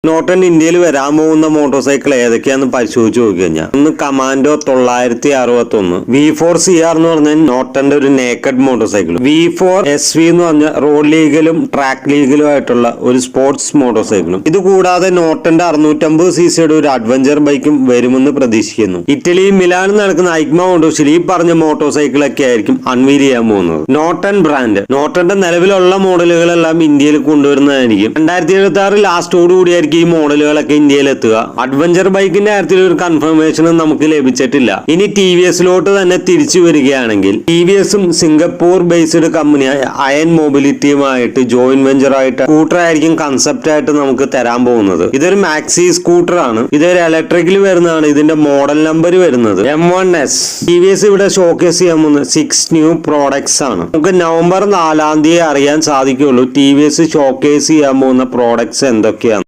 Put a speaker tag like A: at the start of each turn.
A: Norton ഇന്ത്യയിൽ വരാൻ പോകുന്ന മോട്ടോർ സൈക്കിൾ ഏതൊക്കെയാന്ന് പരിശോധിച്ച് നോക്കി കഴിഞ്ഞാൽ ഒന്ന് കമാൻഡോ 961 V4CR എന്ന് പറഞ്ഞ നോട്ടന്റെ ഒരു നേക്കഡ് മോട്ടോർ സൈക്കിൾ, V4SV എന്ന് പറഞ്ഞ റോഡ് ലീഗലും ട്രാക്ക് ലീഗലും ആയിട്ടുള്ള ഒരു സ്പോർട്സ് മോട്ടോർ സൈക്കിളും. ഇത് കൂടാതെ നോട്ടന്റെ 650cc ഒരു അഡ്വഞ്ചർ ബൈക്കും വരുമെന്ന് പ്രതീക്ഷിക്കുന്നു. ഇറ്റലി മിലാനിൽ നടക്കുന്ന ഐക്മ മോട്ടോർസിൽ ഈ പറഞ്ഞ മോട്ടോർ സൈക്കിളൊക്കെ ആയിരിക്കും അൺവീൽ ചെയ്യാൻ പോകുന്നത്. നോട്ടൺ ബ്രാൻഡ് നോട്ടന്റെ നിലവിലുള്ള മോഡലുകളെല്ലാം ഇന്ത്യയിൽ കൊണ്ടുവരുന്നതായിരിക്കും. 2076 ലാസ്റ്റോടുകൂടിയായിരിക്കും ഈ മോഡലുകളൊക്കെ ഇന്ത്യയിൽ എത്തുക. അഡ്വഞ്ചർ ബൈക്കിന്റെ കാര്യത്തിൽ ഒരു കൺഫർമേഷനും നമുക്ക് ലഭിച്ചിട്ടില്ല. ഇനി TVSലോട്ട് തന്നെ തിരിച്ചു വരികയാണെങ്കിൽ TVSും സിംഗപ്പൂർ ബേസ്ഡ് കമ്പനിയായ അയൺ മൊബിലിറ്റിയുമായിട്ട് ജോയിന്റ് വെഞ്ചർ ആയിട്ട് സ്കൂട്ടർ ആയിരിക്കും കൺസെപ്റ്റ് ആയിട്ട് നമുക്ക് തരാൻ പോകുന്നത്. ഇതൊരു മാക്സി സ്കൂട്ടർ ആണ്. ഇതൊരു ഇലക്ട്രിക്കൽ വരുന്നതാണ്. ഇതിന്റെ മോഡൽ നമ്പർ വരുന്നത് M1S. TVS ഇവിടെ ഷോക്കേസ് ചെയ്യാൻ പോകുന്നത് 6 ന്യൂ പ്രോഡക്ട്സ് ആണ്. നമുക്ക് നവംബർ 4 അറിയാൻ സാധിക്കുള്ളൂ TVS ഷോക്കേസ് ചെയ്യാൻ പോകുന്ന പ്രോഡക്ട്സ് എന്തൊക്കെയാണ്.